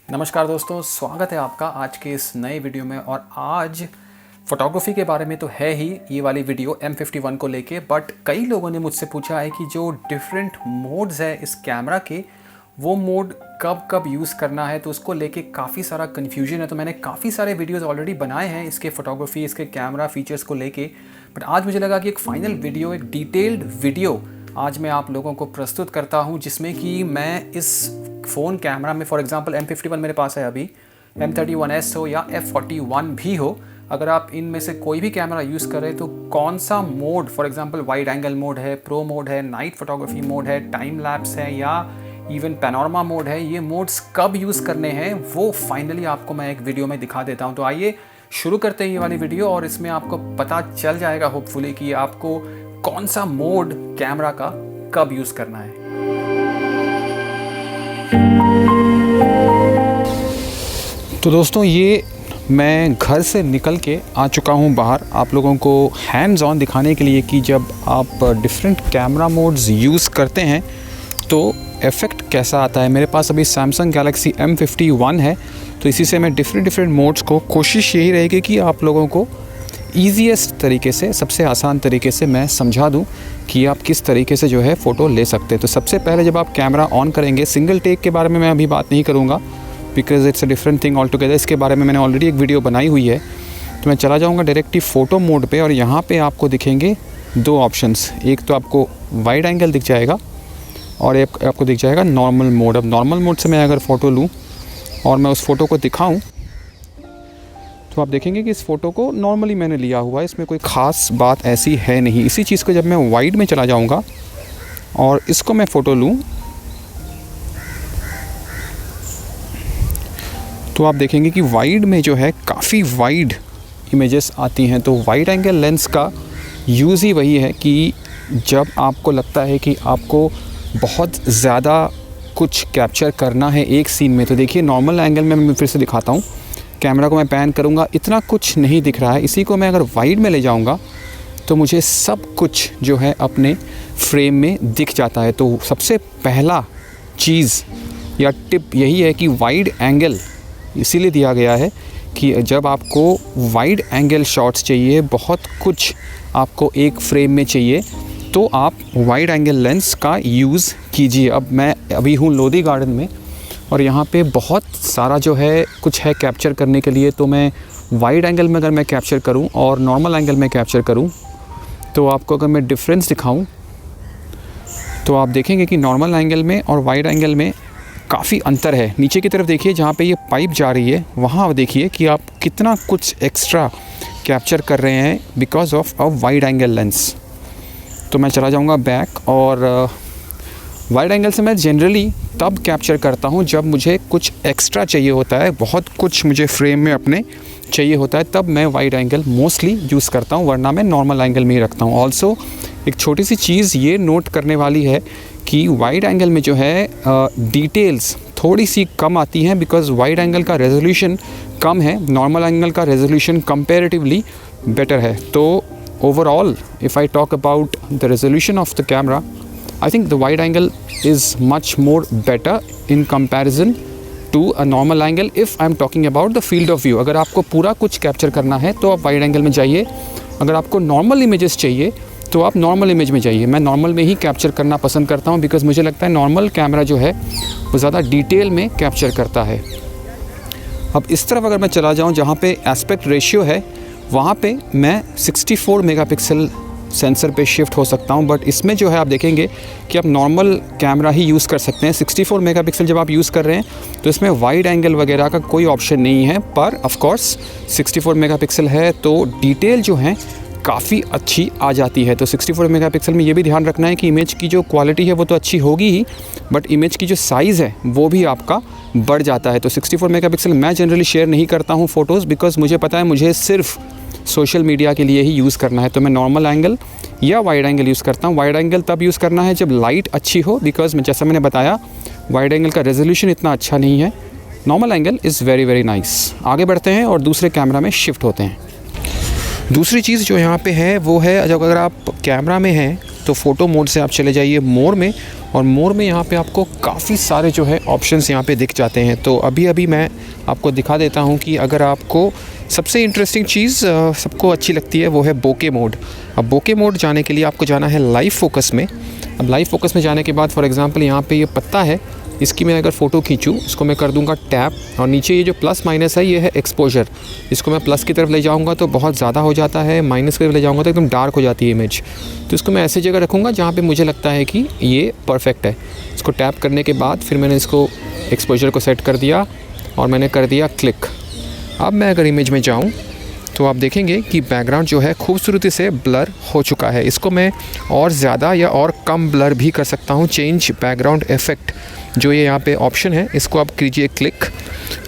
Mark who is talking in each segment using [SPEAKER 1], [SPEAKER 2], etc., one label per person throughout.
[SPEAKER 1] नमस्कार दोस्तों, स्वागत है आपका आज के इस नए वीडियो में। और आज फ़ोटोग्राफी के बारे में तो है ही ये वाली वीडियो M51 को लेके, बट कई लोगों ने मुझसे पूछा है कि जो डिफरेंट मोड्स है इस कैमरा के, वो मोड कब कब यूज़ करना है, तो उसको लेके काफ़ी सारा कन्फ्यूजन है। तो मैंने काफ़ी सारे वीडियोस ऑलरेडी बनाए हैं इसके फ़ोटोग्राफी, इसके कैमरा फीचर्स को लेके, बट आज मुझे लगा कि एक फ़ाइनल वीडियो, एक डिटेल्ड वीडियो आज मैं आप लोगों को प्रस्तुत करता हूं, जिसमें कि मैं इस फ़ोन कैमरा में, फॉर एग्जांपल M51 मेरे पास है अभी, M31S हो या F41 भी हो, अगर आप इनमें से कोई भी कैमरा यूज़ करें तो कौन सा mode, for example wide angle mode है, प्रो मोड है, नाइट फोटोग्राफी मोड है, टाइम लैप्स है या इवन पैनोरमा मोड है, ये मोड्स कब यूज़ करने हैं वो फाइनली आपको मैं एक वीडियो में दिखा देता हूँ। तो आइए शुरू करते हैं ये वाली वीडियो, और इसमें आपको पता चल जाएगा होपफुली कि आपको कौन सा मोड कैमरा का कब यूज़ करना है। तो दोस्तों, ये मैं घर से निकल के आ चुका हूँ बाहर, आप लोगों को हैंड्स ऑन दिखाने के लिए कि जब आप डिफरेंट कैमरा मोड्स यूज़ करते हैं तो इफ़ेक्ट कैसा आता है। मेरे पास अभी सैमसंग गैलेक्सी M51 है, तो इसी से मैं डिफरेंट मोड्स को, कोशिश यही रहेगी कि आप लोगों को ईजीएस्ट तरीके से, सबसे आसान तरीके से मैं समझा दूं कि आप किस तरीके से जो है फ़ोटो ले सकते हैं। तो सबसे पहले जब आप कैमरा ऑन करेंगे, सिंगल टेक के बारे में मैं अभी बात नहीं करूंगा because it's a different thing all together. इसके बारे में मैंने ऑलरेडी एक वीडियो बनाई हुई है। तो मैं चला जाऊँगा डायरेक्टली फ़ोटो मोड पर, और यहाँ पर आपको दिखेंगे दो ऑप्शंस। एक तो आपको वाइड एंगल दिख जाएगा और एक आपको दिख जाएगा नॉर्मल मोड। अब नॉर्मल मोड से मैं अगर फ़ोटो लूँ और मैं उस फ़ोटो को दिखाऊँ तो आप देखेंगे कि इस फ़ोटो को नॉर्मली मैंने लिया हुआ है, इसमें कोई ख़ास बात ऐसी है नहीं। इसी चीज़ को जब मैं वाइड में चला जाऊंगा और इसको मैं फ़ोटो लूँ तो आप देखेंगे कि वाइड में जो है काफ़ी वाइड इमेजेस आती हैं। तो वाइड एंगल लेंस का यूज़ ही वही है कि जब आपको लगता है कि आपको बहुत ज़्यादा कुछ कैप्चर करना है एक सीन में, तो देखिए नॉर्मल एंगल में मैं फिर से दिखाता हूँ, कैमरा को मैं पैन करूँगा, इतना कुछ नहीं दिख रहा है। इसी को मैं अगर वाइड में ले जाऊँगा तो मुझे सब कुछ जो है अपने फ्रेम में दिख जाता है। तो सबसे पहला चीज़ या टिप यही है कि वाइड एंगल इसीलिए दिया गया है कि जब आपको वाइड एंगल शॉट्स चाहिए, बहुत कुछ आपको एक फ्रेम में चाहिए, तो आप वाइड एंगल लेंस का यूज़ कीजिए। अब मैं अभी हूँ लोधी गार्डन में और यहाँ पे बहुत सारा जो है कुछ है कैप्चर करने के लिए। तो मैं वाइड एंगल में अगर मैं कैप्चर करूँ और नॉर्मल एंगल में कैप्चर करूँ तो आपको अगर मैं डिफरेंस दिखाऊँ तो आप देखेंगे कि नॉर्मल एंगल में और वाइड एंगल में काफ़ी अंतर है। नीचे की तरफ देखिए, जहाँ पे ये पाइप जा रही है, वहाँ देखिए कि आप कितना कुछ एक्स्ट्रा कैप्चर कर रहे हैं because of a wide angle lens. तो मैं चला जाऊँगा बैक, और वाइड एंगल से मैं जनरली तब कैप्चर करता हूँ जब मुझे कुछ एक्स्ट्रा चाहिए होता है, बहुत कुछ मुझे फ्रेम में अपने चाहिए होता है, तब मैं वाइड एंगल मोस्टली यूज़ करता हूँ, वरना मैं नॉर्मल एंगल में ही रखता हूँ। ऑल्सो एक छोटी सी चीज़ ये नोट करने वाली है कि वाइड एंगल में जो है डिटेल्स थोड़ी सी कम आती हैं बिकॉज वाइड एंगल का रेजोल्यूशन कम है, नॉर्मल एंगल का रेजोल्यूशन कंपेरेटिवली बेटर है। तो overall, if I talk about the resolution of the camera, I think the wide angle is much more better in comparison to a normal angle if I'm talking about the field of view। अगर आपको पूरा कुछ capture करना है तो आप wide angle में जाइए, अगर आपको नॉर्मल इमेजेस चाहिए तो आप नॉर्मल इमेज में जाइए। मैं नॉर्मल में ही कैप्चर करना पसंद करता हूँ बिकॉज मुझे लगता है नॉर्मल कैमरा जो है वो ज़्यादा डिटेल में कैप्चर करता है। अब इस तरफ अगर मैं चला जाऊँ जहाँ पे एस्पेक्ट रेशियो है, वहाँ पे मैं 64 मेगापिक्सल सेंसर पे शिफ्ट हो सकता हूँ, बट इसमें जो है आप देखेंगे कि आप नॉर्मल कैमरा ही यूज़ कर सकते हैं। 64 मेगापिक्सल जब आप यूज़ कर रहे हैं तो इसमें वाइड एंगल वगैरह का कोई ऑप्शन नहीं है, पर ऑफ कोर्स 64 मेगापिक्सल है तो डिटेल जो है काफ़ी अच्छी आ जाती है। तो 64 मेगापिक्सल में ये भी ध्यान रखना है कि इमेज की जो क्वालिटी है वो तो अच्छी होगी ही, बट इमेज की जो साइज़ है वो भी आपका बढ़ जाता है। तो 64 मेगापिक्सल मैं जनरली शेयर नहीं करता हूँ फ़ोटोज़, बिकॉज मुझे पता है मुझे सिर्फ सोशल मीडिया के लिए ही यूज़ करना है। तो मैं नॉर्मल एंगल या वाइड एंगल यूज़ करता हूँ। वाइड एंगल तब यूज़ करना है जब लाइट अच्छी हो, बिकॉज जैसा मैंने बताया वाइड एंगल का रेजोल्यूशन इतना अच्छा नहीं है। Normal angle is very very nice. आगे बढ़ते हैं और दूसरे कैमरा में शिफ्ट होते हैं। दूसरी चीज़ जो यहाँ पे है वो है, जब अगर आप कैमरा में हैं तो फ़ोटो मोड से आप चले जाइए मोर में, और मोर में यहाँ पे आपको काफ़ी सारे जो है ऑप्शंस यहाँ पे दिख जाते हैं। तो अभी मैं आपको दिखा देता हूँ कि अगर आपको सबसे इंटरेस्टिंग चीज़ सबको अच्छी लगती है वो है बोके मोड। अब बोके मोड जाने के लिए आपको जाना है लाइव फोकस में। अब लाइव फोकस में जाने के बाद फॉर एग्ज़ाम्पल यहाँ पे ये पत्ता है, इसकी मैं अगर फ़ोटो खींचूँ, इसको मैं कर दूंगा टैप, और नीचे ये जो प्लस माइनस है ये है एक्सपोजर। इसको मैं प्लस की तरफ ले जाऊंगा तो बहुत ज़्यादा हो जाता है, माइनस की तरफ ले जाऊंगा तो एकदम डार्क हो जाती है इमेज। तो इसको मैं ऐसी जगह रखूँगा जहाँ पे मुझे लगता है कि ये परफेक्ट है। इसको टैप करने के बाद फिर मैंने इसको एक्सपोजर को सेट कर दिया और मैंने कर दिया क्लिक। अब मैं अगर इमेज में जाऊँ तो आप देखेंगे कि बैकग्राउंड जो है खूबसूरती से ब्लर हो चुका है। इसको मैं और ज़्यादा या और कम ब्लर भी कर सकता हूँ। चेंज बैकग्राउंड इफेक्ट जो ये यहाँ पे ऑप्शन है, इसको आप कीजिए क्लिक।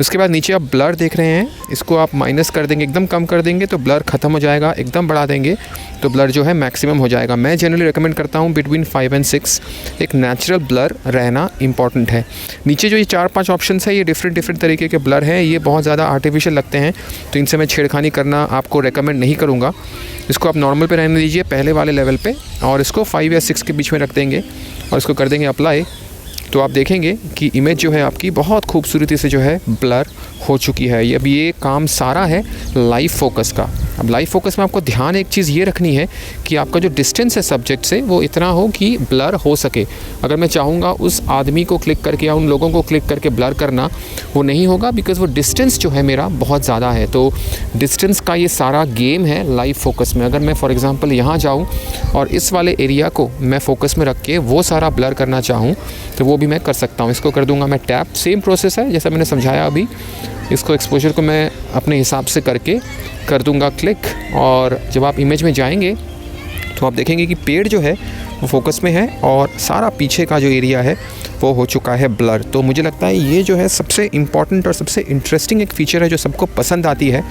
[SPEAKER 1] उसके बाद नीचे आप ब्लर देख रहे हैं, इसको आप माइनस कर देंगे, एकदम कम कर देंगे तो ब्लर ख़त्म हो जाएगा, एकदम बढ़ा देंगे तो ब्लर जो है मैक्सिमम हो जाएगा। मैं जनरली रिकमेंड करता हूँ बिटवीन 5 और 6 एक नेचुरल ब्लर रहना इंपॉर्टेंट है। नीचे जो ये 4-5 ऑप्शंस है ये डिफरेंट तरीके के ब्लर हैं, ये बहुत ज़्यादा आर्टिफिशियल लगते हैं, तो इनसे मैं छेड़खानी करना आपको रेकमेंड नहीं करूँगा। इसको आप नॉर्मल पे रहने दीजिए पहले वाले लेवल पे, और इसको 5 या 6 के बीच में रख देंगे और इसको कर देंगे अप्लाई। तो आप देखेंगे कि इमेज जो है आपकी बहुत खूबसूरती से जो है ब्लर हो चुकी है। अब ये काम सारा है लाइव फोकस का। अब लाइव फोकस में आपको ध्यान एक चीज़ ये रखनी है कि आपका जो डिस्टेंस है सब्जेक्ट से वो इतना हो कि ब्लर हो सके। अगर मैं चाहूँगा उस आदमी को क्लिक करके या उन लोगों को क्लिक करके ब्लर करना, वो नहीं होगा, बिकॉज़ वो डिस्टेंस जो है मेरा बहुत ज़्यादा है। तो डिस्टेंस का ये सारा गेम है लाइव फोकस में। अगर मैं फॉर एग्ज़ाम्पल यहाँ जाऊँ और इस वाले एरिया को मैं फोकस में रख के वो सारा ब्लर करना चाहूँ तो वो भी मैं कर सकता हूँ। इसको कर दूँगा मैं टैप, सेम प्रोसेस है जैसा मैंने समझाया अभी। इसको एक्सपोजर को मैं अपने हिसाब से करके कर दूंगा क्लिक, और जब आप इमेज में जाएंगे तो आप देखेंगे कि पेड़ जो है वो फोकस में है और सारा पीछे का जो एरिया है वो हो चुका है ब्लर। तो मुझे लगता है ये जो है सबसे इम्पॉर्टेंट और सबसे इंटरेस्टिंग एक फ़ीचर है जो सबको पसंद आती है,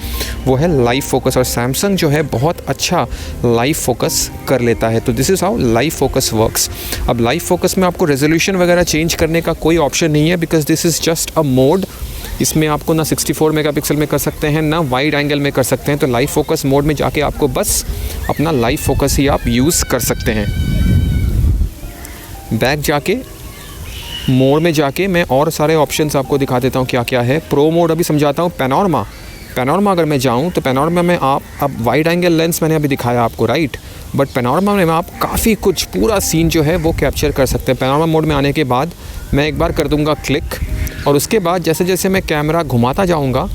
[SPEAKER 1] वो है लाइव फोकस। और सैमसंग जो है बहुत अच्छा लाइव फोकस कर लेता है। तो this is how live focus works. अब लाइव फोकस में आपको रेजोल्यूशन वगैरह चेंज करने का कोई ऑप्शन नहीं है, because this is just a mode. इसमें आपको ना 64 मेगापिक्सल में कर सकते हैं, ना वाइड एंगल में कर सकते हैं। तो लाइव फोकस मोड में जाके आपको बस अपना लाइव फोकस ही आप यूज़ कर सकते हैं। बैक जाके मोड में जाके मैं और सारे ऑप्शंस आपको दिखा देता हूँ क्या क्या है। प्रो मोड अभी समझाता हूँ। पैनोरमा अगर मैं जाऊँ तो पैनोरमा में आप, अब वाइड एंगल लेंस मैंने अभी दिखाया आपको, राइट, बट पैनोरमा में आप काफ़ी कुछ पूरा सीन जो है वो कैप्चर कर सकते हैं। पैनोरमा मोड में आने के बाद मैं एक बार कर दूँगा क्लिक, और उसके बाद जैसे जैसे मैं कैमरा घुमाता जाऊँगा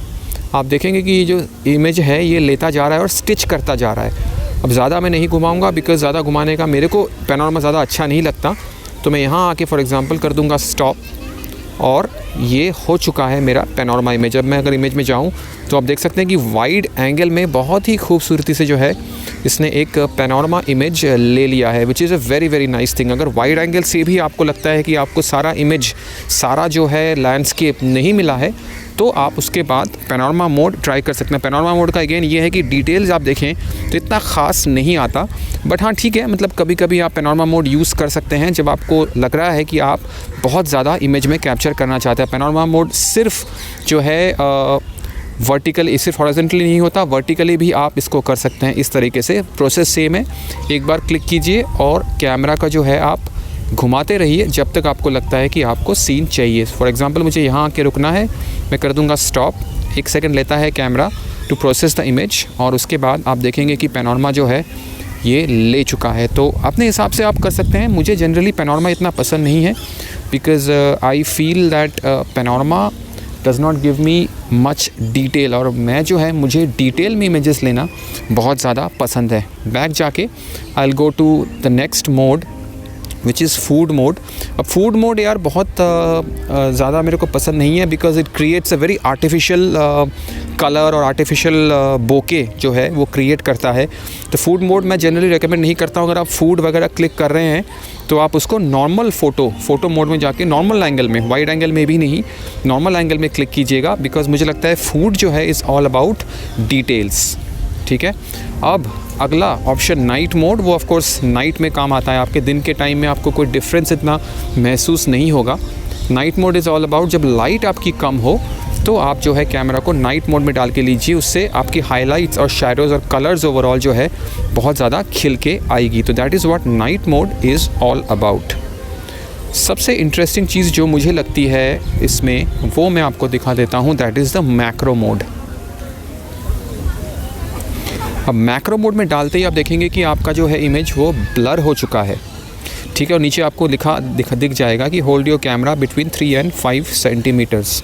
[SPEAKER 1] आप देखेंगे कि ये जो इमेज है ये लेता जा रहा है और स्टिच करता जा रहा है। अब ज़्यादा मैं नहीं घुमाऊँगा, बिकॉज़ ज़्यादा घुमाने का मेरे को पैनोरमा ज़्यादा अच्छा नहीं लगता। तो मैं यहाँ आके फॉर एग्ज़ाम्पल कर दूँगा स्टॉप, और ये हो चुका है मेरा पैनोरमा इमेज। अब मैं अगर इमेज में जाऊँ तो आप देख सकते हैं कि वाइड एंगल में बहुत ही खूबसूरती से जो है इसने एक पैनोरमा इमेज ले लिया है, which is a very very nice thing. अगर वाइड एंगल से भी आपको लगता है कि आपको सारा इमेज, सारा जो है लैंडस्केप नहीं मिला है, तो आप उसके बाद पैनोरमा मोड ट्राई कर सकते हैं। पैनोरमा मोड का अगेन ये है कि डिटेल्स आप देखें तो इतना ख़ास नहीं आता, बट हाँ ठीक है, मतलब कभी कभी आप पैनोरमा मोड यूज़ कर सकते हैं जब आपको लग रहा है कि आप बहुत ज़्यादा इमेज में कैप्चर करना चाहते हैं। पैनोरमा मोड सिर्फ जो है वर्टिकली, सिर्फ हॉरिजॉन्टली नहीं होता, वर्टिकली भी आप इसको कर सकते हैं। इस तरीके से प्रोसेस सेम है। एक बार क्लिक कीजिए और कैमरा का जो है आप घुमाते रहिए जब तक आपको लगता है कि आपको सीन चाहिए। फॉर एग्ज़ाम्पल मुझे यहाँ आके रुकना है, मैं कर दूँगा स्टॉप। 1 सेकंड लेता है camera to process the image, और उसके बाद आप देखेंगे कि पैनोरमा जो है ये ले चुका है। तो अपने हिसाब से आप कर सकते हैं। मुझे जनरली पैनोरमा इतना पसंद नहीं है, because I feel that panorama does not give me much detail, और मैं जो है मुझे डिटेल में इमेजेस लेना बहुत ज़्यादा पसंद है। बैक जाके I will go to the next mode which is food mode. अब फूड मोड यार बहुत ज़्यादा मेरे को पसंद नहीं है, because it creates a very artificial colour और आर्टिफिशियल बोके जो है वो क्रिएट करता है। तो फूड मोड मैं जनरली रेकमेंड नहीं करता हूँ। अगर आप फूड वगैरह क्लिक कर रहे हैं तो आप उसको नॉर्मल फ़ोटो मोड में जाके नॉर्मल एंगल में, वाइड एंगल में भी नहीं, नॉर्मल एंगल में क्लिक कीजिएगा, बिकॉज मुझे लगता है फूड जो है इज़ ऑल अबाउट डिटेल्स। ठीक है। अब अगला ऑप्शन नाइट मोड, वो ऑफ कोर्स नाइट में काम आता है। आपके दिन के टाइम में आपको कोई डिफरेंस इतना महसूस नहीं होगा। Night mode is all about जब लाइट आपकी कम हो तो आप जो है कैमरा को नाइट मोड में डाल के लीजिए, उससे आपकी हाईलाइट्स और शैडोज़ और कलर्स ओवरऑल जो है बहुत ज़्यादा खिल के आएगी। तो that is what night mode is all about. सबसे इंटरेस्टिंग चीज़ जो मुझे लगती है इसमें वो मैं आपको दिखा देता हूँ, that is the macro mode. अब मैक्रो मोड में डालते ही आप देखेंगे कि आपका जो है इमेज वो ब्लर हो चुका है, ठीक है। और नीचे आपको दिख जाएगा कि hold your camera between 3 and 5 centimetres.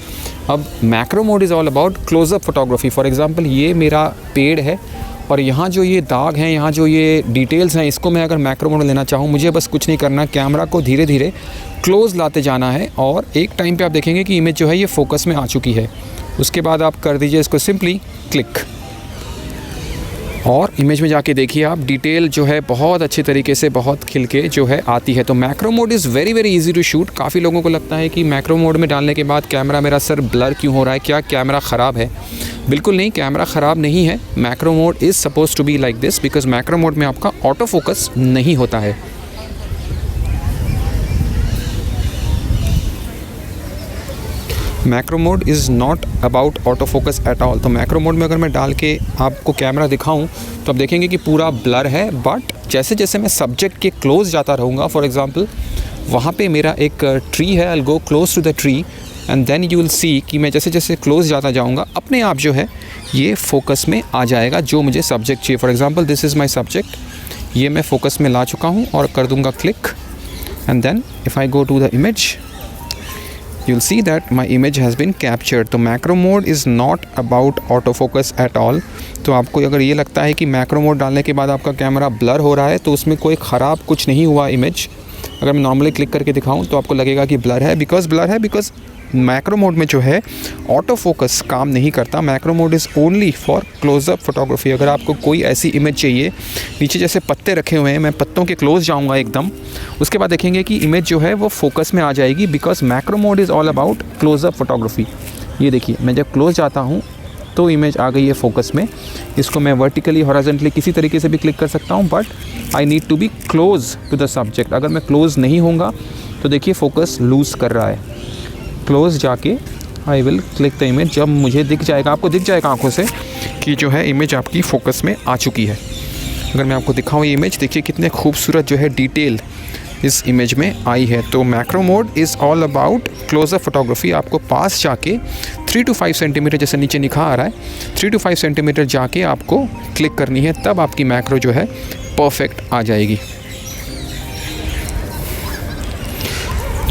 [SPEAKER 1] अब macro mode is all about close up photography. For example ये मेरा पेड़ है और यहाँ जो ये दाग हैं, यहाँ जो ये डिटेल्स हैं, इसको मैं अगर मैक्रो मोड लेना चाहूँ, मुझे बस कुछ नहीं करना, कैमरा को धीरे धीरे क्लोज़ लाते जाना है और एक टाइम पे आप देखेंगे कि इमेज जो है ये फोकस में आ चुकी है। उसके बाद आप कर दीजिए इसको सिंपली क्लिक और इमेज में जाके देखिए आप, डिटेल जो है बहुत अच्छे तरीके से बहुत खिल के जो है आती है। तो macro mode is very very easy to shoot. काफ़ी लोगों को लगता है कि मैक्रो मोड में डालने के बाद कैमरा मेरा सर ब्लर क्यों हो रहा है, क्या कैमरा ख़राब है? बिल्कुल नहीं, कैमरा ख़राब नहीं है। Macro mode is supposed to be like this because macro mode में आपका ऑटो फोकस नहीं होता है। Macro mode is not about auto focus at all. तो मैक्रो मोड में अगर मैं डाल के आपको कैमरा दिखाऊं तो आप देखेंगे कि पूरा ब्लर है, बट जैसे जैसे मैं सब्जेक्ट के क्लोज जाता रहूँगा, फॉर एग्जांपल वहाँ पे मेरा एक ट्री है, I will go close to the tree and then you will see कि मैं जैसे जैसे क्लोज जाता जाऊँगा अपने आप जो है ये फोकस में आ जाएगा जो मुझे सब्जेक्ट चाहिए। For example this is my subject, ये मैं फोकस में ला चुका हूँ और कर दूँगा click and then if I go to the image you'll see that my image has been captured। तो macro mode is not about auto focus at all. तो आपको अगर ये लगता है कि मैक्रो मोड डालने के बाद आपका कैमरा ब्लर हो रहा है तो उसमें कोई ख़राब कुछ नहीं हुआ इमेज। अगर मैं नॉर्मली क्लिक करके दिखाऊं तो आपको लगेगा कि ब्लर है, बिकॉज मैक्रो मोड में जो है ऑटो फोकस काम नहीं करता। Macro mode is only for close up photography. अगर आपको कोई ऐसी इमेज चाहिए, नीचे जैसे पत्ते रखे हुए हैं, मैं पत्तों के क्लोज जाऊंगा एकदम, उसके बाद देखेंगे कि इमेज जो है वो फोकस में आ जाएगी because macro mode is all about close up photography. ये देखिए, मैं जब क्लोज जाता हूँ तो इमेज आ गई है फोकस में। इसको मैं वर्टिकली हॉरिजॉन्टली किसी तरीके से भी क्लिक कर सकता हूँ, but I need to be close to the subject. अगर मैं क्लोज नहीं होऊंगा तो देखिए फोकस लूज़ कर रहा है। क्लोज जाके I will click the image, जब मुझे दिख जाएगा, आपको दिख जाएगा आंखों से कि जो है इमेज आपकी फोकस में आ चुकी है। अगर मैं आपको दिखाऊँ ये इमेज, देखिए कितने खूबसूरत जो है डिटेल इस इमेज में आई है। तो macro mode is all about close up photography. आपको पास जाके 3 to 5 सेंटीमीटर, जैसे नीचे लिखा आ रहा है, 3 to 5 सेंटीमीटर जाके आपको क्लिक करनी है, तब आपकी मैक्रो जो है परफेक्ट आ जाएगी।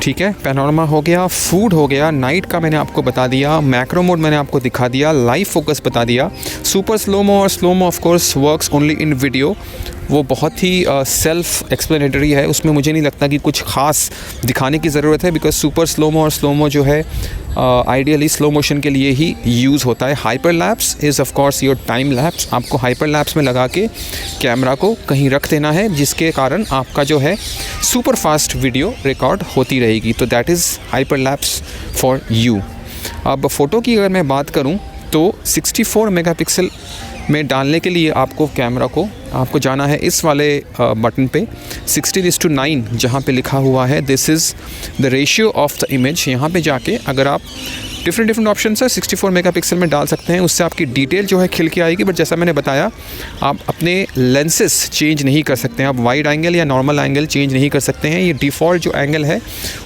[SPEAKER 1] ठीक है, पैनोरमा हो गया, फूड हो गया, नाइट का मैंने आपको बता दिया, मैक्रो मोड मैंने आपको दिखा दिया, लाइव फोकस बता दिया। सुपर स्लोमो और slomo of course works only in video. वो बहुत ही सेल्फ एक्सप्लेनेटरी है, उसमें मुझे नहीं लगता कि कुछ ख़ास दिखाने की ज़रूरत है बिकॉज सुपर स्लोमो और स्लोमो जो है आइडियली स्लो मोशन के लिए ही यूज़ होता है। Hyper lapse is of course your time lapse. आपको हाइपर लैप्स में लगा के कैमरा को कहीं रख देना है जिसके कारण आपका जो है सुपर फास्ट वीडियो रिकॉर्ड होती रहेगी। तो that is hyper lapse for you. अब फ़ोटो की अगर मैं बात करूँ तो 64 मेगापिक्सल में डालने के लिए आपको कैमरा को आपको जाना है इस वाले बटन पे 16:9 जहाँ पे लिखा हुआ है this is the ratio of the image. यहाँ पे जाके अगर आप डिफरेंट ऑप्शन है 64 मेगापिक्सल में डाल सकते हैं, उससे आपकी डिटेल जो है खिल के आएगी। बट जैसा मैंने बताया, आप अपने लेंसेस चेंज नहीं कर सकते हैं, आप वाइड एंगल या नॉर्मल एंगल चेंज नहीं कर सकते हैं, ये डिफ़ॉल्ट जो एंगल है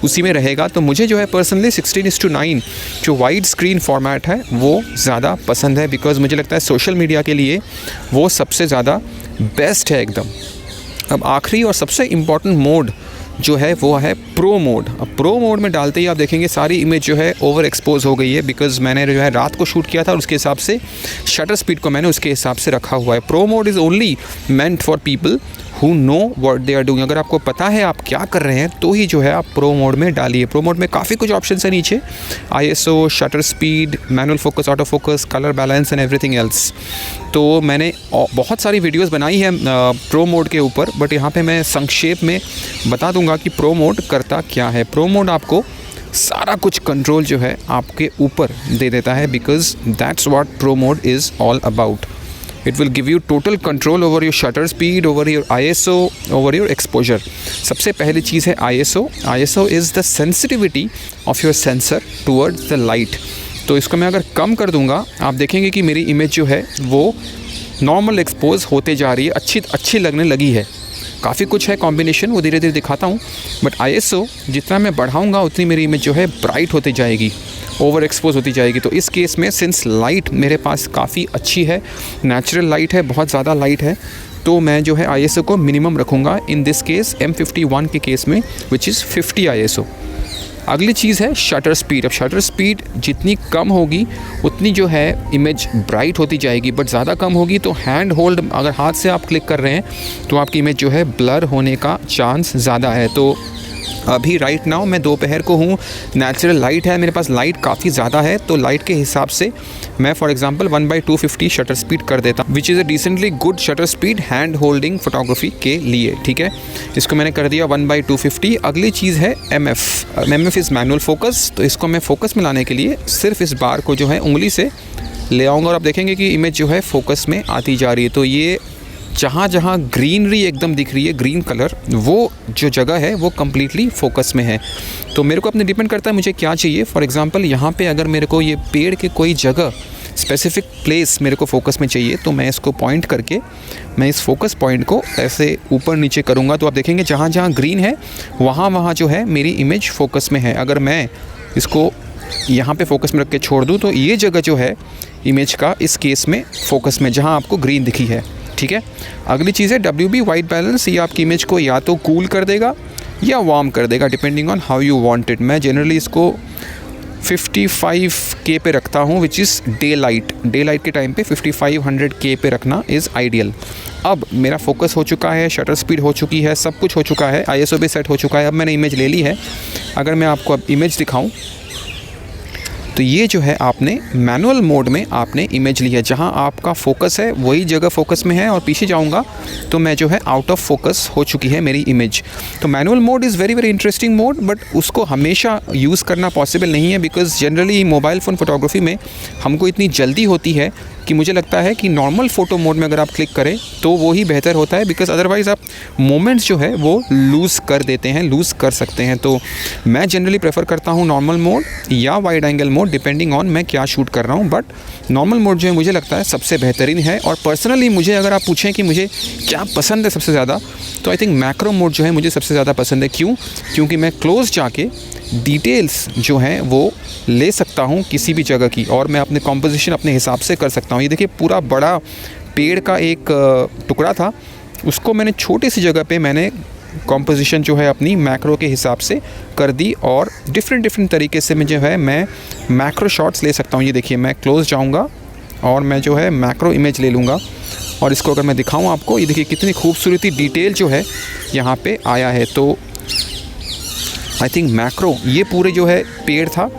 [SPEAKER 1] उसी में रहेगा। तो मुझे जो है पर्सनली 16:9 जो वाइड स्क्रीन फॉर्मेट है वो ज़्यादा पसंद है बिकॉज़ मुझे लगता है सोशल मीडिया के लिए वो सबसे ज़्यादा बेस्ट है एकदम। अब आखिरी और सबसे इम्पॉर्टेंट मोड जो है वो है प्रो मोड। अब प्रो मोड में डालते ही आप देखेंगे सारी इमेज जो है ओवर एक्सपोज हो गई है बिकॉज़ मैंने जो है रात को शूट किया था और उसके हिसाब से शटर स्पीड को मैंने उसके हिसाब से रखा हुआ है। Pro mode is only meant for people who know what they are doing. अगर आपको पता है आप क्या कर रहे हैं तो ही जो है आप प्रो मोड में डालिए। प्रो मोड में काफ़ी कुछ ऑप्शन है नीचे, ISO, shutter speed, manual focus, auto focus, colour balance and everything else. तो मैंने बहुत सारी वीडियोस बनाई हैं प्रो मोड के ऊपर, बट यहाँ पे मैं संक्षेप में बता दूंगा कि प्रो मोड करता क्या है। प्रो मोड आपको सारा कुछ कंट्रोल जो है आपके ऊपर दे देता है because that's what pro mode is all about. It will give you total control over your shutter speed, over your ISO, over your exposure. सबसे पहली चीज़ है ISO. ISO is the sensitivity of your sensor towards the light. तो इसको मैं अगर कम कर दूंगा, आप देखेंगे कि मेरी इमेज जो है वो नॉर्मल एक्सपोज होते जा रही है, अच्छी लगने लगी है। काफ़ी कुछ है कॉम्बिनेशन, वो धीरे धीरे दिखाता हूँ, बट ISO जितना मैं बढ़ाऊँगा उतनी मेरी इमेज जो है ब्राइट होती जाएगी, ओवर एक्सपोज होती जाएगी। तो इस केस में सिंस लाइट मेरे पास काफ़ी अच्छी है, नेचुरल लाइट है, बहुत ज़्यादा लाइट है, तो मैं जो है ISO को मिनिमम रखूँगा इन दिस केस M51 के केस में, विच इज़ 50 ISO। अगली चीज़ है शटर स्पीड। अब शटर स्पीड जितनी कम होगी उतनी जो है इमेज ब्राइट होती जाएगी, बट ज़्यादा कम होगी तो हैंड होल्ड, अगर हाथ से आप क्लिक कर रहे हैं तो आपकी इमेज जो है ब्लर होने का चांस ज़्यादा है। तो अभी राइट नाउ मैं दोपहर को हूँ, नेचुरल लाइट है, मेरे पास लाइट काफ़ी ज़्यादा है, तो लाइट के हिसाब से मैं फॉर एग्जांपल 1/250 शटर स्पीड कर देता हूँ, which is a decently good shutter speed hand holding photography के लिए। ठीक है, इसको मैंने कर दिया 1/250। अगली चीज़ है MF इज़ मैनुअल फोकस। तो इसको मैं फोकस में लाने के लिए सिर्फ इस बार को जो है उंगली से ले आऊँगा और आप देखेंगे कि इमेज जो है फोकस में आती जा रही है। तो ये जहाँ जहाँ ग्रीनरी एकदम दिख रही है, ग्रीन कलर, वो जो जगह है वो कम्प्लीटली फोकस में है। तो मेरे को अपने डिपेंड करता है मुझे क्या चाहिए। फॉर एग्जांपल यहाँ पे अगर मेरे को ये पेड़ के कोई जगह, स्पेसिफिक प्लेस मेरे को फोकस में चाहिए, तो मैं इसको पॉइंट करके मैं इस फोकस पॉइंट को ऐसे ऊपर नीचे करूँगा, तो आप देखेंगे जहाँ जहाँ ग्रीन है वहाँ जो है मेरी इमेज फोकस में है। अगर मैं इसको यहाँ पे फोकस में रख के छोड़ दूँ तो ये जगह जो है इमेज का इस केस में फोकस में, जहाँ आपको ग्रीन दिखी है। ठीक है, अगली चीज़ है WB वाइट बैलेंस। ये आपकी इमेज को या तो कूल कर देगा या वार्म कर देगा, depending on how you want it. मैं जनरली इसको 55K पे रखता हूँ, विच इज़ डे लाइट के टाइम पे 5500K पे रखना इज़ आइडियल। अब मेरा फोकस हो चुका है, शटर स्पीड हो चुकी है, सब कुछ हो चुका है, ISO भी सेट हो चुका है। अब मैंने इमेज ले ली है। अगर मैं आपको अब इमेज दिखाऊँ तो ये जो है आपने मैनुअल मोड में आपने इमेज ली है, जहाँ आपका फोकस है वही जगह फोकस में है, और पीछे जाऊँगा तो मैं जो है आउट ऑफ फोकस हो चुकी है मेरी इमेज। तो manual mode is very interesting mode, but उसको हमेशा यूज़ करना पॉसिबल नहीं है, because generally mobile phone photography में हमको इतनी जल्दी होती है कि मुझे लगता है कि नॉर्मल फ़ोटो मोड में अगर आप क्लिक करें तो वो ही बेहतर होता है, बिकॉज़ अदरवाइज़ आप मोमेंट्स जो है वो लूज़ कर देते हैं, लूज़ कर सकते हैं। तो मैं जनरली प्रेफर करता हूँ नॉर्मल मोड या wide angle mode, depending on मैं क्या शूट कर रहा हूँ, बट नॉर्मल मोड जो है मुझे लगता है सबसे बेहतरीन है। और पर्सनली मुझे अगर आप पूछें कि मुझे क्या पसंद है सबसे ज़्यादा, तो आई थिंक मैक्रो मोड जो है मुझे सबसे ज़्यादा पसंद है। क्यों? क्योंकि मैं क्लोज जाके डिटेल्स जो हैं वो ले सकता हूँ किसी भी जगह की, और मैं अपने कॉम्पोजिशन अपने हिसाब से कर सकता हूँ। ये देखिए, पूरा बड़ा पेड़ का एक टुकड़ा था, उसको मैंने छोटी सी जगह पे मैंने कॉम्पोजिशन जो है अपनी मैक्रो के हिसाब से कर दी, और डिफरेंट तरीके से मैं जो है मैं मैक्रो शॉट्स ले सकता हूँ। ये देखिए, मैं क्लोज जाऊँगा और मैं जो है मैक्रो इमेज ले लूँगा, और इसको अगर मैं दिखाऊँ आपको, ये देखिए कितनी खूबसूरती डिटेल जो है यहाँ पे आया है। तो आई थिंक मैक्रो, ये पूरे जो है पेड़ था,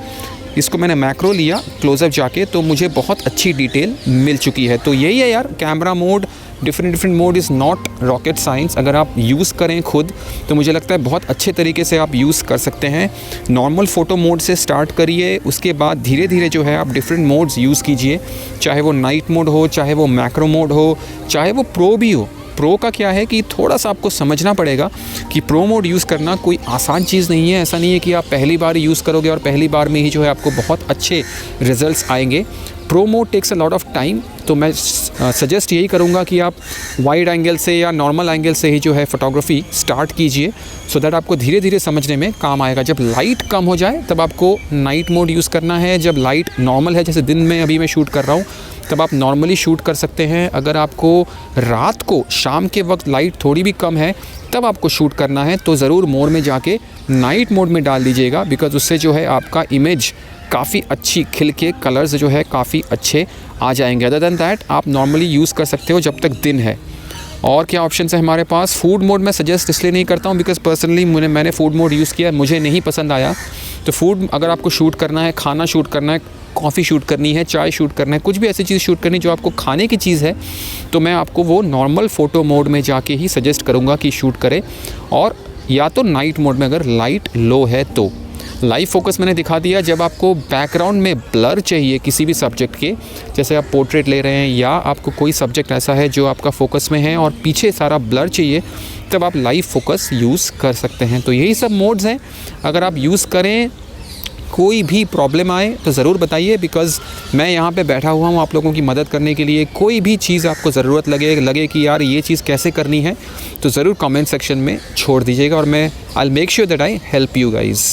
[SPEAKER 1] इसको मैंने मैक्रो लिया क्लोज़अप जाके, तो मुझे बहुत अच्छी डिटेल मिल चुकी है। तो यही है यार, camera mode, different mode is not rocket science. अगर आप यूज़ करें खुद तो मुझे लगता है बहुत अच्छे तरीके से आप यूज़ कर सकते हैं। नॉर्मल फ़ोटो मोड से स्टार्ट करिए, उसके बाद धीरे धीरे जो है आप डिफरेंट मोड्स यूज़ कीजिए, चाहे वो नाइट मोड हो, चाहे वो मैक्रो मोड हो, चाहे वो प्रो भी हो। प्रो का क्या है कि थोड़ा सा आपको समझना पड़ेगा कि प्रो मोड यूज़ करना कोई आसान चीज़ नहीं है। ऐसा नहीं है कि आप पहली बार यूज़ करोगे और पहली बार में ही जो है आपको बहुत अच्छे रिजल्ट्स आएंगे। Pro mode takes a lot of time. तो मैं सजेस्ट यही करूँगा कि आप वाइड एंगल से या नॉर्मल एंगल से ही जो है फ़ोटोग्राफी स्टार्ट कीजिए, सो दैट आपको धीरे धीरे समझने में काम आएगा। जब लाइट कम हो जाए तब आपको नाइट मोड यूज़ करना है। जब लाइट नॉर्मल है, जैसे दिन में अभी मैं शूट कर रहा हूँ, तब आप नॉर्मली शूट कर सकते हैं। अगर आपको रात को, शाम के वक्त लाइट थोड़ी भी कम है तब आपको शूट करना है, तो ज़रूर मोड में जाके नाइट मोड में डाल दीजिएगा, बिकॉज़ उससे जो है आपका इमेज काफ़ी अच्छी खिल के कलर्स जो है काफ़ी अच्छे आ जाएंगे। अदर दैन दैट आप नॉर्मली यूज़ कर सकते हो जब तक दिन है। और क्या ऑप्शन है हमारे पास? फूड मोड मैं सजेस्ट इसलिए नहीं करता हूँ बिकॉज़ पर्सनली मैंने फूड मोड यूज़ किया, मुझे नहीं पसंद आया। तो फूड, अगर आपको शूट करना है, खाना शूट करना है, कॉफ़ी शूट करनी है, चाय शूट करना है, कुछ भी ऐसी चीज़ शूट करनी जो आपको खाने की चीज़ है, तो मैं आपको वो नॉर्मल फ़ोटो मोड में जाके ही सजेस्ट करूँगा कि शूट करें। और या तो नाइट मोड में अगर लाइट लो है तो। लाइव फोकस मैंने दिखा दिया। जब आपको बैकग्राउंड में ब्लर चाहिए किसी भी सब्जेक्ट के, जैसे आप पोर्ट्रेट ले रहे हैं या आपको कोई सब्जेक्ट ऐसा है जो आपका फोकस में है और पीछे सारा ब्लर चाहिए, तब आप लाइव फोकस यूज़ कर सकते हैं। तो यही सब मोड्स हैं। अगर आप यूज़ करें, कोई भी प्रॉब्लम आए तो ज़रूर बताइए, बिकॉज़ मैं यहाँ पे बैठा हुआ हूँ आप लोगों की मदद करने के लिए। कोई भी चीज़ आपको ज़रूरत लगे कि यार ये चीज़ कैसे करनी है, तो ज़रूर कमेंट सेक्शन में छोड़ दीजिएगा और मैं I make sure that I help you guys.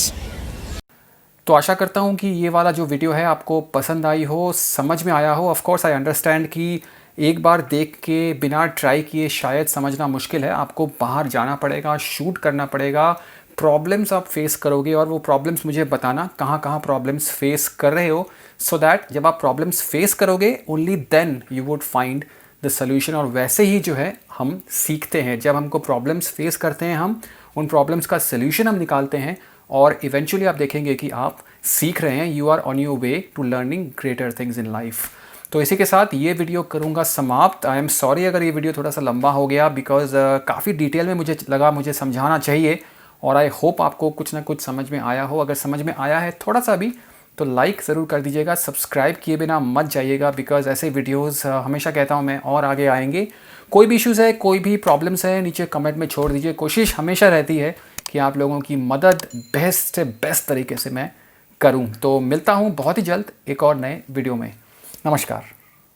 [SPEAKER 1] तो आशा करता हूँ कि ये वाला जो वीडियो है आपको पसंद आई हो, समझ में आया हो। ऑफ़ कोर्स आई अंडरस्टैंड कि एक बार देख के बिना ट्राई किए शायद समझना मुश्किल है। आपको बाहर जाना पड़ेगा, शूट करना पड़ेगा, प्रॉब्लम्स आप फेस करोगे और वो प्रॉब्लम्स मुझे बताना कहाँ कहाँ प्रॉब्लम्स फेस कर रहे हो, सो दैट जब आप प्रॉब्लम्स फेस करोगे only then you would find the solution. और वैसे ही जो है हम सीखते हैं, जब हमको प्रॉब्लम्स फेस करते हैं हम उन प्रॉब्लम्स का सोल्यूशन हम निकालते हैं और इवेंचुअली आप देखेंगे कि आप सीख रहे हैं, you are on your way to learning greater things in life. तो इसी के साथ ये वीडियो करूँगा समाप्त। आई एम सॉरी अगर ये वीडियो थोड़ा सा लंबा हो गया, बिकॉज काफ़ी डिटेल में मुझे समझाना चाहिए और आई होप आपको कुछ ना कुछ समझ में आया हो। अगर समझ में आया है थोड़ा सा भी तो लाइक ज़रूर कर दीजिएगा, सब्सक्राइब किए बिना मत जाइएगा, बिकॉज ऐसे वीडियोस हमेशा कहता हूँ मैं और आगे आएंगे। कोई भी इश्यूज़ है, कोई भी प्रॉब्लम्स है, नीचे कमेंट में छोड़ दीजिए। कोशिश हमेशा रहती है कि आप लोगों की मदद बेस्ट से बेस्ट तरीके से मैं करूँ। तो मिलता हूँ बहुत ही जल्द एक और नए वीडियो में। नमस्कार।